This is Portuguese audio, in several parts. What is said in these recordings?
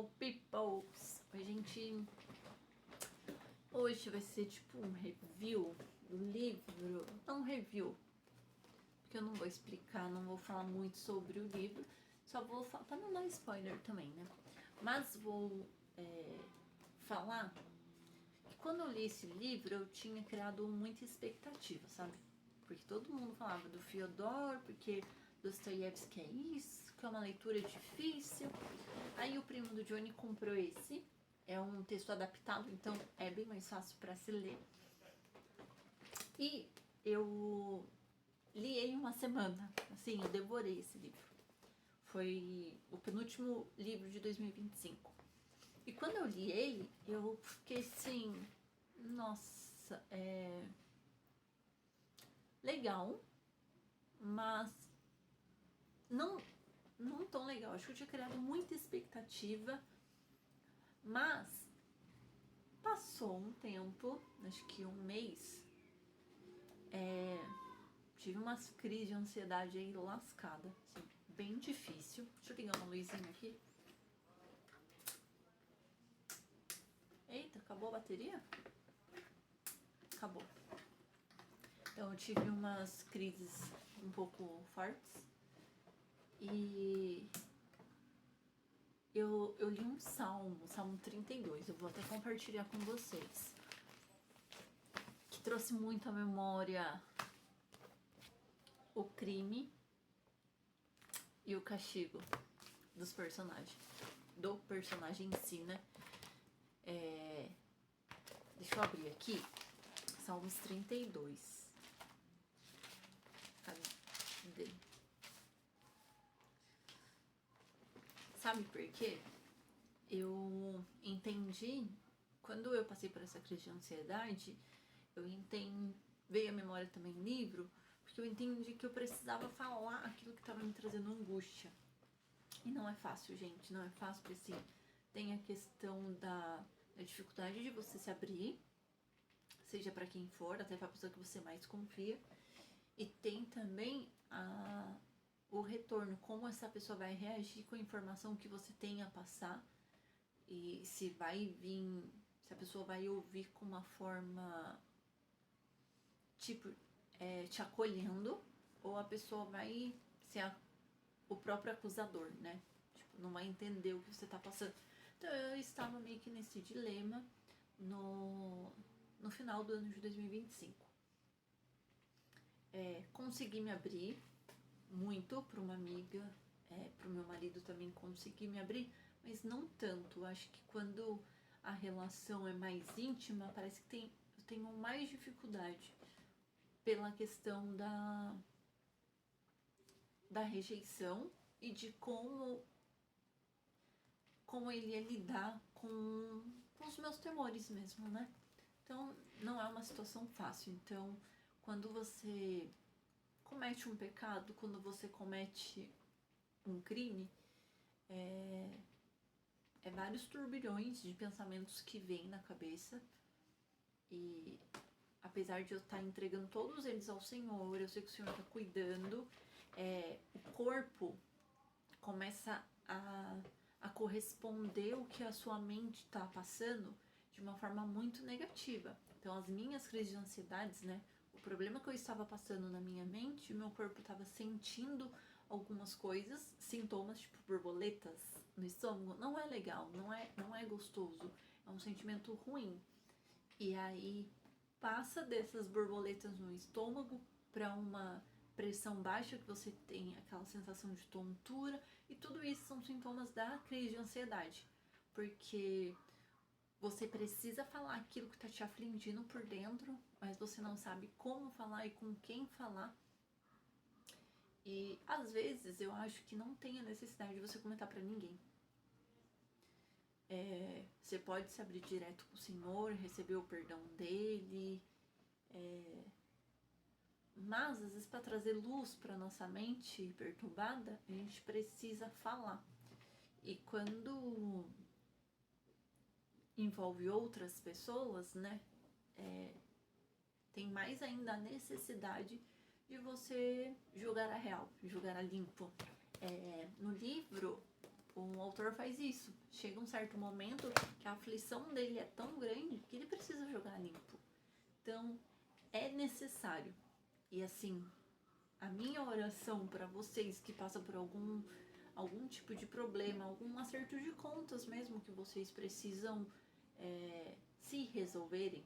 Hello, peoples! Hoje vai ser tipo um review do livro. Não review, porque eu não vou explicar, não vou falar muito sobre o livro. Só vou falar, pra não dar spoiler também, né? Mas vou falar que quando eu li esse livro, eu tinha criado muita expectativa, sabe? Porque todo mundo falava do Fyodor, porque Dostoiévski é isso, que é uma leitura difícil. Aí o primo do Johnny comprou esse. É um texto adaptado, então é bem mais fácil para se ler. E eu li em uma semana. Assim, eu devorei esse livro. Foi o penúltimo livro de 2025. E quando eu li ele, eu fiquei assim... Nossa, legal, mas não tão legal. Acho que eu tinha criado muita expectativa, mas passou um tempo, acho que um mês, tive umas crises de ansiedade aí lascada, assim, bem difícil. Deixa eu ligar uma luzinha aqui. Eita, acabou a bateria? Acabou. Então eu tive umas crises um pouco fortes e eu li um salmo, Salmo 32, eu vou até compartilhar com vocês, que trouxe muito à memória o crime e o castigo dos personagens, do personagem em si, né? Deixa eu abrir aqui, Salmos 32. Cadê? Sabe por quê? Eu entendi, quando eu passei por essa crise de ansiedade, veio a memória também em livro, porque eu entendi que eu precisava falar aquilo que estava me trazendo angústia. E não é fácil, gente, não é fácil, porque assim, tem a questão da dificuldade de você se abrir, seja para quem for, até para a pessoa que você mais confia, e tem também o retorno, como essa pessoa vai reagir com a informação que você tem a passar, e se vai vir, se a pessoa vai ouvir com uma forma, tipo, te acolhendo, ou a pessoa vai ser o próprio acusador, né? Tipo, não vai entender o que você tá passando. Então eu estava meio que nesse dilema no final do ano de 2025. Consegui me abrir muito para uma amiga, para o meu marido também consegui me abrir, mas não tanto. Acho que quando a relação é mais íntima, parece que eu tenho mais dificuldade pela questão da rejeição e de como ele ia lidar com os meus temores mesmo, né? Então, não é uma situação fácil. Então, quando você comete um pecado, quando você comete um crime, é vários turbilhões de pensamentos que vêm na cabeça. E apesar de eu estar entregando todos eles ao Senhor, eu sei que o Senhor está cuidando, o corpo começa a corresponder o que a sua mente está passando de uma forma muito negativa. Então, as minhas crises de ansiedades, né? O problema que eu estava passando na minha mente, o meu corpo estava sentindo algumas coisas, sintomas tipo borboletas no estômago. Não é legal, não é gostoso, é um sentimento ruim. E aí passa dessas borboletas no estômago para uma pressão baixa, que você tem aquela sensação de tontura, e tudo isso são sintomas da crise de ansiedade, porque você precisa falar aquilo que está te afligindo por dentro, mas você não sabe como falar e com quem falar. E às vezes eu acho que não tem a necessidade de você comentar para ninguém. Você pode se abrir direto com o Senhor, receber o perdão dele, mas às vezes para trazer luz para nossa mente perturbada, a gente precisa falar. E quando envolve outras pessoas, né, tem mais ainda a necessidade de você jogar a real, jogar a limpo. No livro, o autor faz isso. Chega um certo momento que a aflição dele é tão grande que ele precisa jogar limpo. Então, é necessário. E assim, a minha oração para vocês que passam por algum tipo de problema, algum acerto de contas mesmo que vocês precisam se resolverem,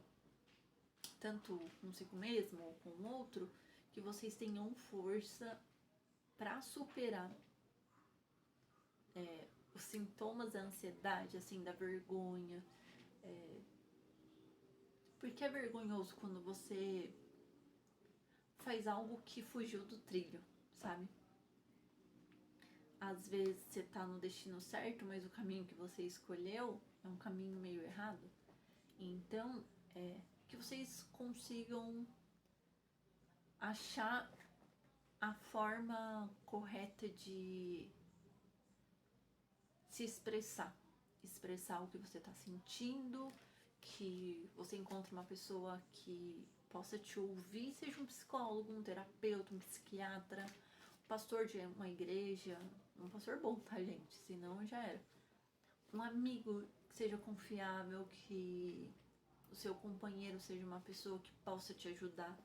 tanto consigo mesmo ou com o outro, que vocês tenham força para superar os sintomas da ansiedade, assim, da vergonha. Porque é vergonhoso quando você faz algo que fugiu do trilho, sabe? Às vezes você tá no destino certo, mas o caminho que você escolheu é um caminho meio errado. Então, que vocês consigam achar a forma correta de se expressar. Expressar o que você tá sentindo, que você encontre uma pessoa que possa te ouvir, seja um psicólogo, um terapeuta, um psiquiatra, um pastor de uma igreja, um pastor bom, tá, gente? Senão já era. Um amigo que seja confiável, que o seu companheiro seja uma pessoa que possa te ajudar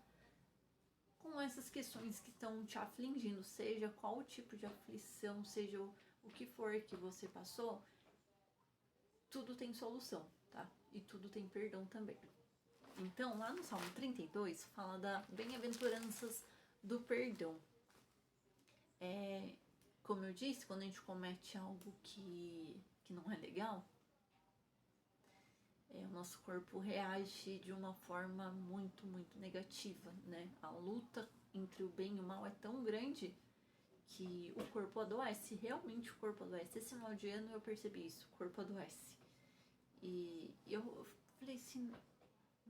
com essas questões que estão te afligindo, seja qual o tipo de aflição, seja o que for que você passou, tudo tem solução, tá? E tudo tem perdão também. Então, lá no Salmo 32, fala da bem-aventuranças do perdão. Como eu disse, quando a gente comete algo que não é legal, o nosso corpo reage de uma forma muito, muito negativa, né? A luta entre o bem e o mal é tão grande que o corpo adoece, realmente o corpo adoece. Esse final de ano eu percebi isso, o corpo adoece. E eu falei assim,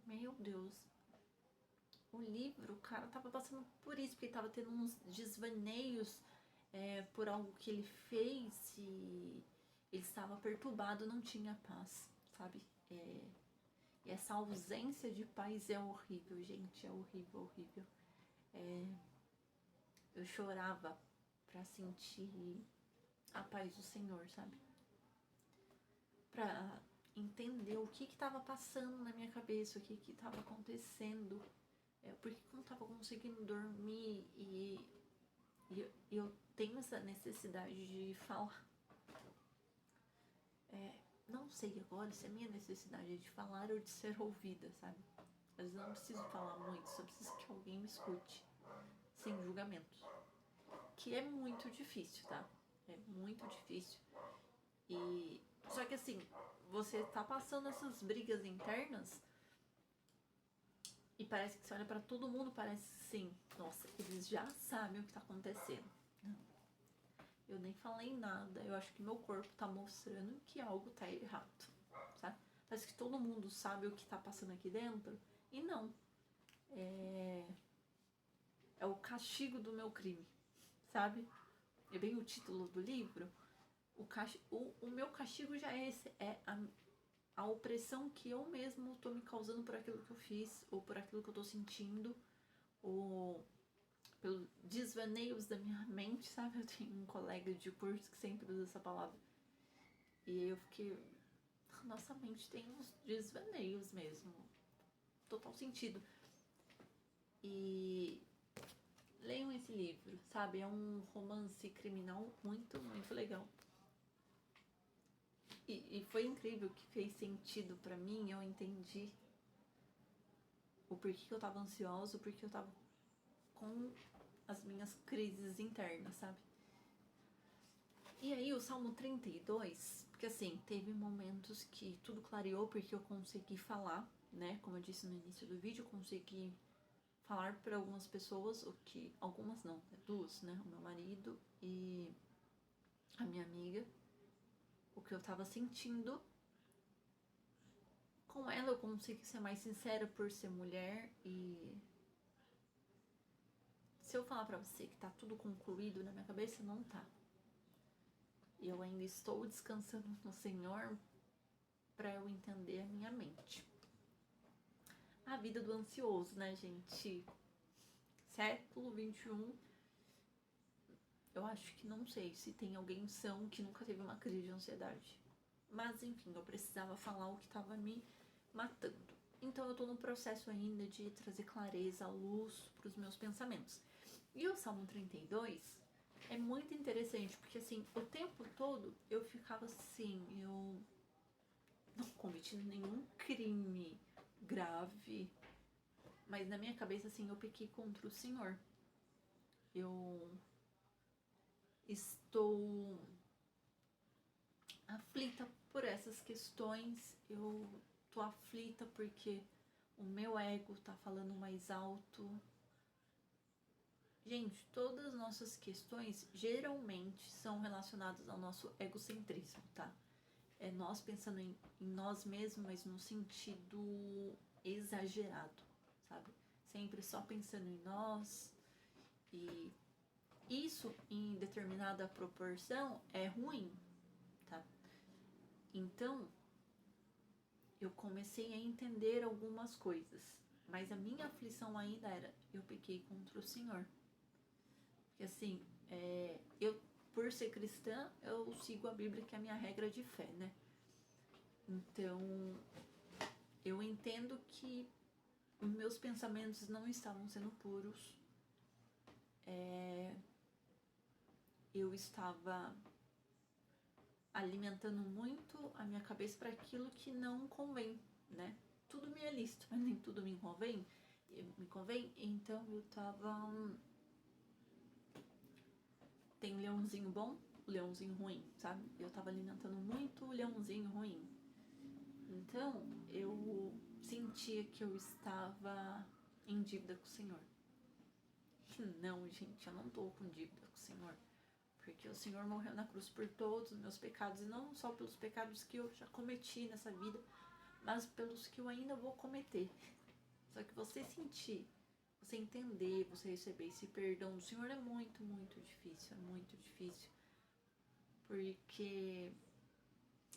meu Deus, o livro, o cara tava passando por isso, porque ele tava tendo uns desvaneios por algo que ele fez e ele estava perturbado, não tinha paz, sabe? E essa ausência de paz é horrível, gente, é horrível, horrível. Eu chorava pra sentir a paz do Senhor, sabe? Pra entender o que estava passando na minha cabeça, o que estava acontecendo, porque eu não estava conseguindo dormir e eu tenho essa necessidade de falar. Não sei agora se é minha necessidade de falar ou de ser ouvida, sabe? Às vezes eu não preciso falar muito, só preciso que alguém me escute, sem julgamentos. Que é muito difícil, tá? É muito difícil. Só que assim, você tá passando essas brigas internas e parece que você olha pra todo mundo, parece assim, nossa, eles já sabem o que tá acontecendo. Não. Eu nem falei nada, eu acho que meu corpo tá mostrando que algo tá errado, sabe? Parece que todo mundo sabe o que tá passando aqui dentro e não. É o castigo do meu crime, sabe? É bem o título do livro. O meu castigo já é esse, a opressão que eu mesmo tô me causando por aquilo que eu fiz, ou por aquilo que eu tô sentindo, ou pelos desvaneios da minha mente, sabe? Eu tenho um colega de curso que sempre usa essa palavra. E eu fiquei... Nossa mente tem uns desvaneios mesmo. Total sentido. E... leiam esse livro, sabe? É um romance criminal muito, muito legal. E foi incrível, que fez sentido pra mim, eu entendi o porquê que eu tava ansiosa, o porquê eu tava com as minhas crises internas, sabe? E aí o Salmo 32, porque assim, teve momentos que tudo clareou porque eu consegui falar, né? Como eu disse no início do vídeo, eu consegui falar para algumas pessoas, o que... algumas não, duas, né? O meu marido e a minha amiga, o que eu tava sentindo. Com ela eu consegui ser mais sincera por ser mulher e... se eu falar pra você que tá tudo concluído na minha cabeça, não tá. E eu ainda estou descansando no Senhor pra eu entender a minha mente. A vida do ansioso, né, gente? Século 21. eu acho que não sei se tem alguém são que nunca teve uma crise de ansiedade. Mas enfim, eu precisava falar o que estava me matando. Então eu tô no processo ainda de trazer clareza, luz para os meus pensamentos. E o Salmo 32 é muito interessante, porque assim, o tempo todo eu ficava assim, eu não cometi nenhum crime grave, mas na minha cabeça assim, eu pequei contra o Senhor. Eu estou aflita por essas questões, eu tô aflita porque o meu ego tá falando mais alto. Gente, todas as nossas questões geralmente são relacionadas ao nosso egocentrismo, tá? É nós pensando em nós mesmos, mas no sentido exagerado, sabe? Sempre só pensando em nós. E isso, em determinada proporção, é ruim, tá? Então, eu comecei a entender algumas coisas, mas a minha aflição ainda era, eu pequei contra o Senhor. Porque assim, eu, por ser cristã, eu sigo a Bíblia, que é a minha regra de fé, né? Então, eu entendo que os meus pensamentos não estavam sendo puros. Eu estava alimentando muito a minha cabeça para aquilo que não convém, né? Tudo me é lícito, mas nem tudo me convém. Então eu tava... Tem leãozinho bom, leãozinho ruim, sabe? Eu tava alimentando muito o leãozinho ruim. Então eu sentia que eu estava em dívida com o Senhor. E não, gente, eu não tô com dívida com o Senhor. Porque o Senhor morreu na cruz por todos os meus pecados, e não só pelos pecados que eu já cometi nessa vida, mas pelos que eu ainda vou cometer. Só que você sentir, você entender, você receber esse perdão do Senhor é muito, muito difícil. É muito difícil. Porque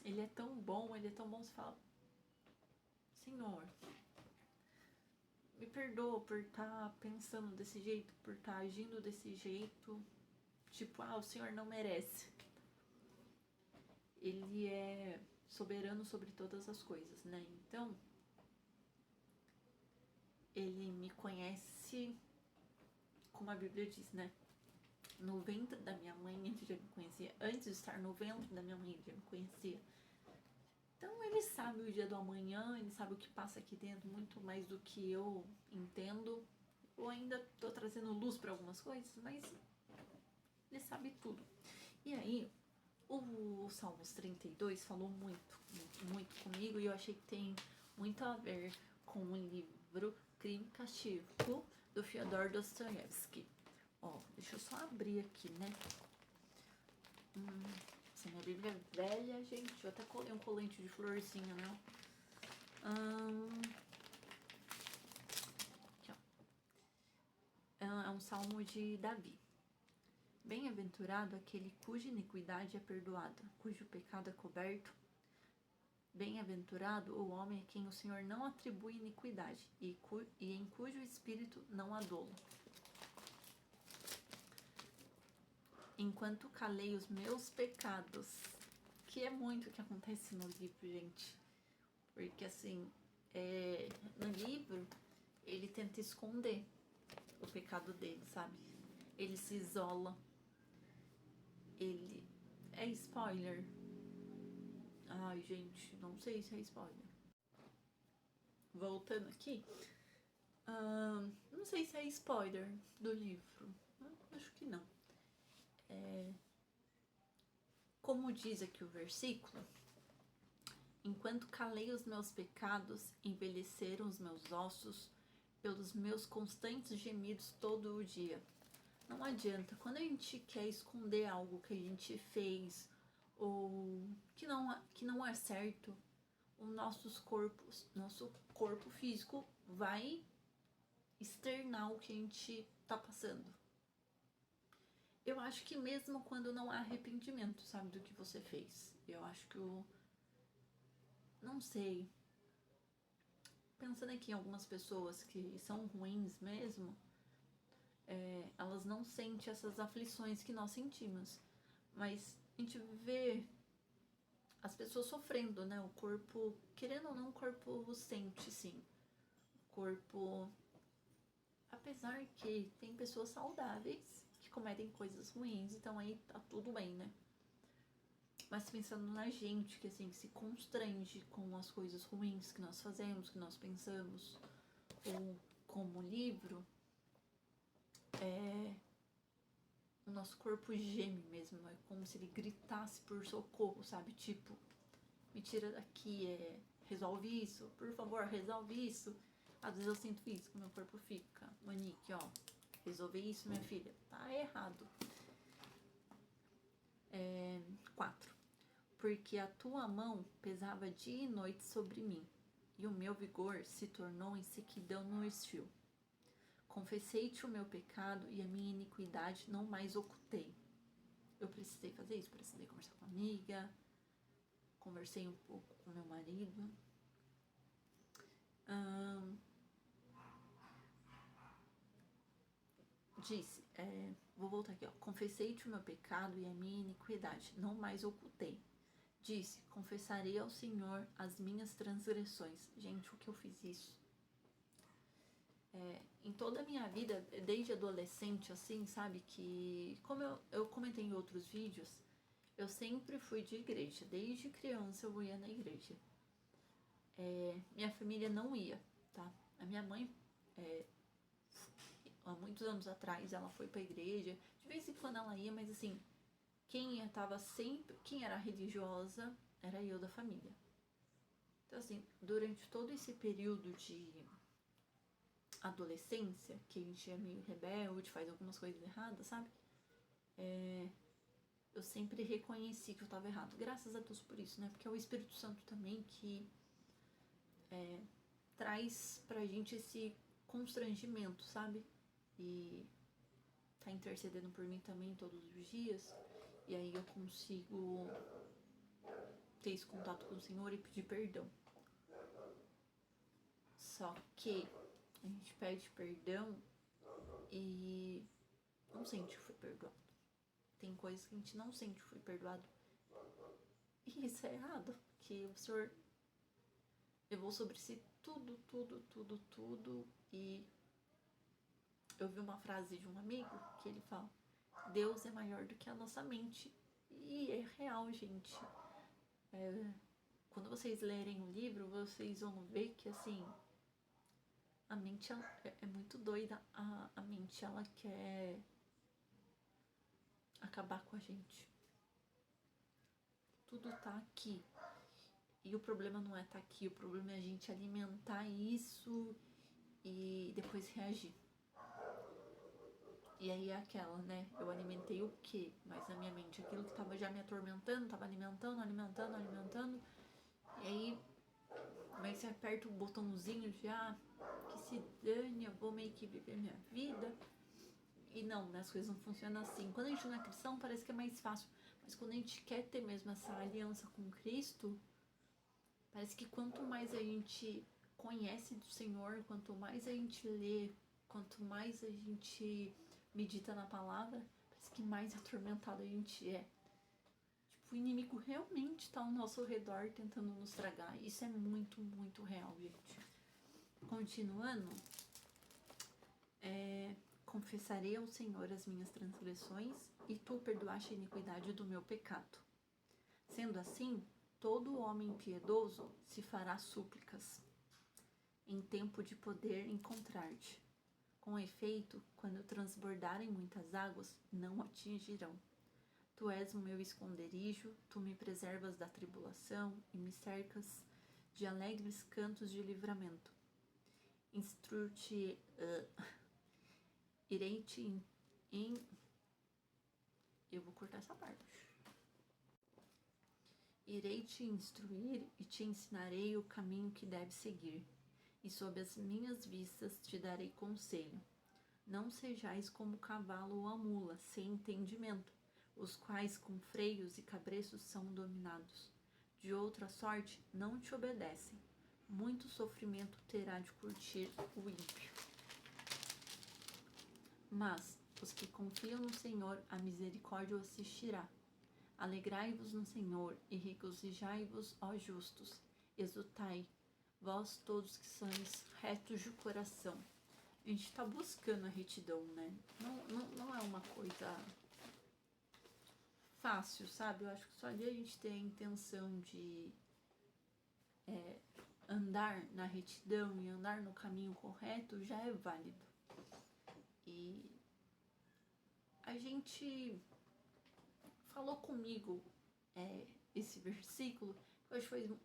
Ele é tão bom, você fala, Senhor, me perdoa por estar pensando desse jeito, por estar agindo desse jeito. Tipo, o Senhor não merece. Ele é soberano sobre todas as coisas, né? Então, ele me conhece, como a Bíblia diz, né? No ventre da minha mãe ele já me conhecia. Antes de estar no ventre da minha mãe ele já me conhecia. Então ele sabe o dia do amanhã, ele sabe o que passa aqui dentro muito mais do que eu entendo. Eu ainda tô trazendo luz para algumas coisas, mas ele sabe tudo. E aí, o Salmos 32 falou muito, muito, muito comigo, e eu achei que tem muito a ver com o livro Crime e Castigo, do Fyodor Dostoiévski. Deixa eu só abrir aqui, né? Essa minha Bíblia é velha, gente. Eu até colei um colante de florzinha, né? Aqui, ó. É um salmo de Davi. Bem-aventurado aquele cuja iniquidade é perdoada, cujo pecado é coberto. Bem-aventurado o homem a quem o Senhor não atribui iniquidade e em cujo espírito não há dolo. Enquanto calei os meus pecados, que é muito o que acontece no livro, gente. Porque assim, no livro, ele tenta esconder o pecado dele, sabe? Ele se isola. Ele... É spoiler? Ai, gente, não sei se é spoiler. Voltando aqui. Não sei se é spoiler do livro. Acho que não. Como diz aqui o versículo, enquanto calei os meus pecados, envelheceram os meus ossos pelos meus constantes gemidos todo o dia. Não adianta, quando a gente quer esconder algo que a gente fez ou que não é certo, o nosso corpo físico vai externar o que a gente tá passando. Eu acho que mesmo quando não há arrependimento, sabe, do que você fez. Eu acho que não sei. Pensando aqui em algumas pessoas que são ruins mesmo, elas não sentem essas aflições que nós sentimos. Mas a gente vê as pessoas sofrendo, né? O corpo, querendo ou não, o corpo sente, sim. O corpo, apesar que tem pessoas saudáveis que cometem coisas ruins, então aí tá tudo bem, né? Mas pensando na gente, que assim, se constrange com as coisas ruins que nós fazemos, que nós pensamos, ou como livro, o nosso corpo geme mesmo, é como se ele gritasse por socorro, sabe? Tipo, me tira daqui, resolve isso, por favor, resolve isso. Às vezes eu sinto isso, que o meu corpo fica, Monique, ó, resolver isso, minha filha, tá errado. 4. Porque a tua mão pesava dia e noite sobre mim, e o meu vigor se tornou em sequidão no estio. Confessei-te o meu pecado e a minha iniquidade não mais ocultei. Eu precisei fazer isso, precisei conversar com a amiga, conversei um pouco com meu marido. Disse, vou voltar aqui, ó. Confessei-te o meu pecado e a minha iniquidade, não mais ocultei. Disse, confessarei ao Senhor as minhas transgressões. Gente, o que eu fiz isso? Em toda a minha vida, desde adolescente, assim, sabe, que, como eu comentei em outros vídeos, eu sempre fui de igreja. Desde criança eu ia na igreja. Minha família não ia, tá? A minha mãe, há muitos anos atrás, ela foi pra igreja. De vez em quando ela ia, mas assim, quem era religiosa era eu da família. Então assim, durante todo esse período de adolescência, que a gente é meio rebelde, faz algumas coisas erradas, sabe? Eu sempre reconheci que eu estava errado. Graças a Deus por isso, né? Porque é o Espírito Santo também que traz pra gente esse constrangimento, sabe? E tá intercedendo por mim também todos os dias. E aí eu consigo ter esse contato com o Senhor e pedir perdão. Só que a gente pede perdão e não sente que foi perdoado. Tem coisas que a gente não sente que foi perdoado. E isso é errado, porque o Senhor levou sobre si tudo. E eu vi uma frase de um amigo que ele fala: Deus é maior do que a nossa mente. E é real, gente. Quando vocês lerem o livro, vocês vão ver que, assim, a mente é muito doida. A mente, ela quer acabar com a gente. Tudo tá aqui. E o problema não é tá aqui, o problema é a gente alimentar isso e depois reagir. E aí é aquela, né? Eu alimentei o quê? Mas na minha mente, aquilo que tava já me atormentando, tava alimentando. E aí, mas você aperta o botãozinho de, que se dane, eu vou meio que viver minha vida. E não, né? As coisas não funcionam assim. Quando a gente não é cristão, parece que é mais fácil. Mas quando a gente quer ter mesmo essa aliança com Cristo, parece que quanto mais a gente conhece do Senhor, quanto mais a gente lê, quanto mais a gente medita na palavra, parece que mais atormentado a gente é. Tipo, o inimigo realmente está ao nosso redor tentando nos tragar. Isso é muito, muito real, gente. Continuando, confessarei ao Senhor as minhas transgressões e tu perdoaste a iniquidade do meu pecado. Sendo assim, todo homem piedoso se fará súplicas em tempo de poder encontrar-te. Com efeito, quando transbordarem muitas águas, não atingirão. Tu és o meu esconderijo, tu me preservas da tribulação e me cercas de alegres cantos de livramento. Instrui-te, irei-te eu vou cortar essa parte. Irei te instruir e te ensinarei o caminho que deves seguir, e sob as minhas vistas te darei conselho. Não sejais como o cavalo ou a mula, sem entendimento, os quais com freios e cabreços são dominados. De outra sorte, não te obedecem. Muito sofrimento terá de curtir o ímpio. Mas os que confiam no Senhor, a misericórdia o assistirá. Alegrai-vos no Senhor e regozijai-vos, ó justos. Exultai, vós todos que sois retos de coração. A gente está buscando a retidão, né? Não é uma coisa fácil, sabe? Eu acho que só de a gente ter a intenção de andar na retidão e andar no caminho correto já é válido. E a gente falou comigo esse versículo, que hoje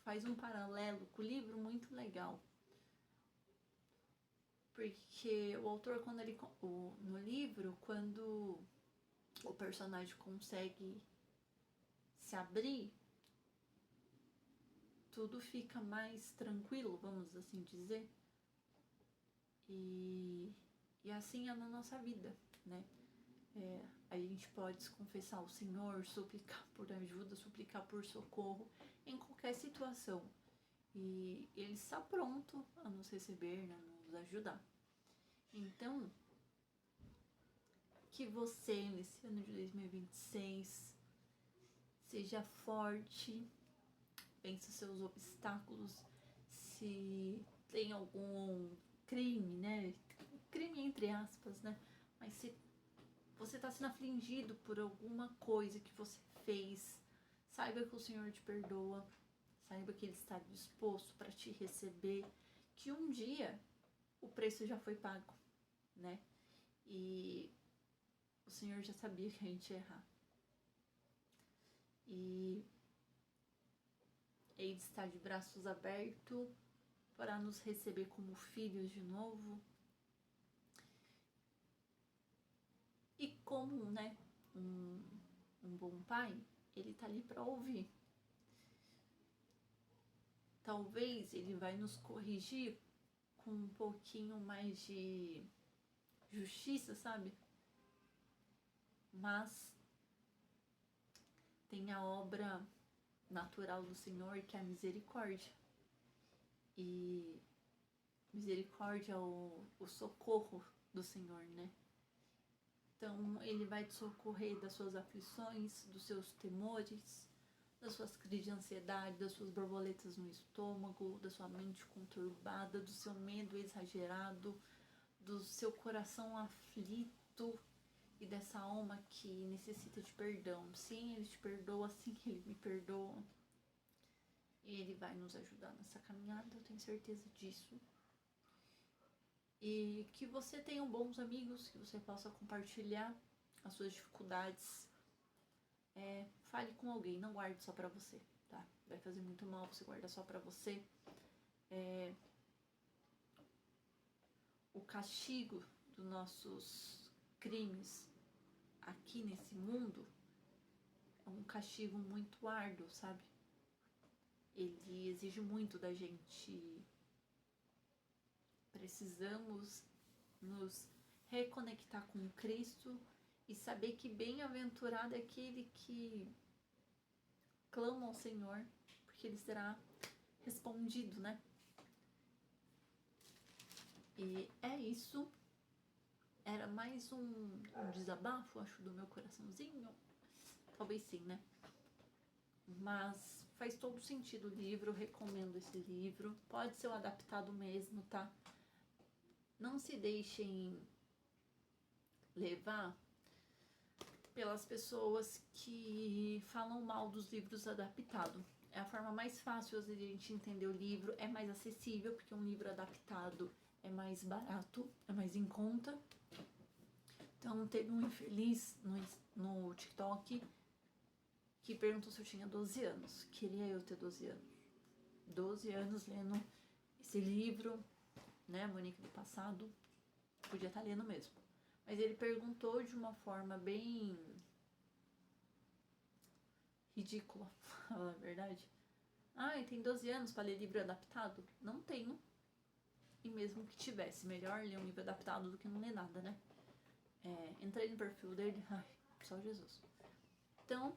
faz um paralelo com o livro muito legal. Porque o autor, no livro, quando o personagem consegue se abrir, tudo fica mais tranquilo, vamos assim dizer. E assim é na nossa vida, né? A gente pode se confessar ao Senhor, suplicar por ajuda, suplicar por socorro em qualquer situação. E Ele está pronto a nos receber, né, nos ajudar. Então, que você, nesse ano de 2026, seja forte, vence seus obstáculos. Se tem algum crime, né? Crime entre aspas, né? Mas se você está sendo afligido por alguma coisa que você fez, saiba que o Senhor te perdoa, saiba que Ele está disposto para te receber, que um dia o preço já foi pago, né? E o Senhor já sabia que a gente ia errar. E Ele está de braços abertos para nos receber como filhos de novo. E como, né, um bom pai, Ele está ali para ouvir. Talvez Ele vai nos corrigir com um pouquinho mais de justiça, sabe? Mas tem a obra natural do Senhor, que é a misericórdia. E misericórdia é o socorro do Senhor, né? Então, Ele vai te socorrer das suas aflições, dos seus temores, das suas crises de ansiedade, das suas borboletas no estômago, da sua mente conturbada, do seu medo exagerado, do seu coração aflito e dessa alma que necessita de perdão. Sim, Ele te perdoa, sim, Ele me perdoa. E Ele vai nos ajudar nessa caminhada, eu tenho certeza disso. E que você tenha bons amigos, que você possa compartilhar as suas dificuldades. Fale com alguém, não guarde só pra você, tá? Vai fazer muito mal você guardar só pra você. O castigo dos nossos crimes aqui nesse mundo é um castigo muito árduo, sabe? Ele exige muito da gente. Precisamos nos reconectar com Cristo e saber que bem-aventurado é aquele que clama ao Senhor, porque Ele será respondido, né? E é isso. Era mais um desabafo, acho, do meu coraçãozinho. Talvez sim, né? Mas faz todo sentido o livro, eu recomendo esse livro. Pode ser o adaptado mesmo, tá? Não se deixem levar pelas pessoas que falam mal dos livros adaptados. É a forma mais fácil de a gente entender o livro, é mais acessível, porque um livro adaptado é mais barato, é mais em conta. Então, teve um infeliz no TikTok que perguntou se eu tinha 12 anos. Queria eu ter 12 anos. 12 anos lendo esse livro, né, Monique do passado. Podia estar lendo mesmo. Mas ele perguntou de uma forma bem ridícula, pra falar a verdade. Tem 12 anos para ler livro adaptado? Não tenho. E mesmo que tivesse, melhor ler um livro adaptado do que não ler nada, né? Entrei no perfil dele, só Jesus. Então,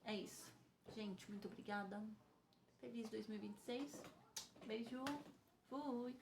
é isso. Gente, muito obrigada. Feliz 2026. Beijo. Fui.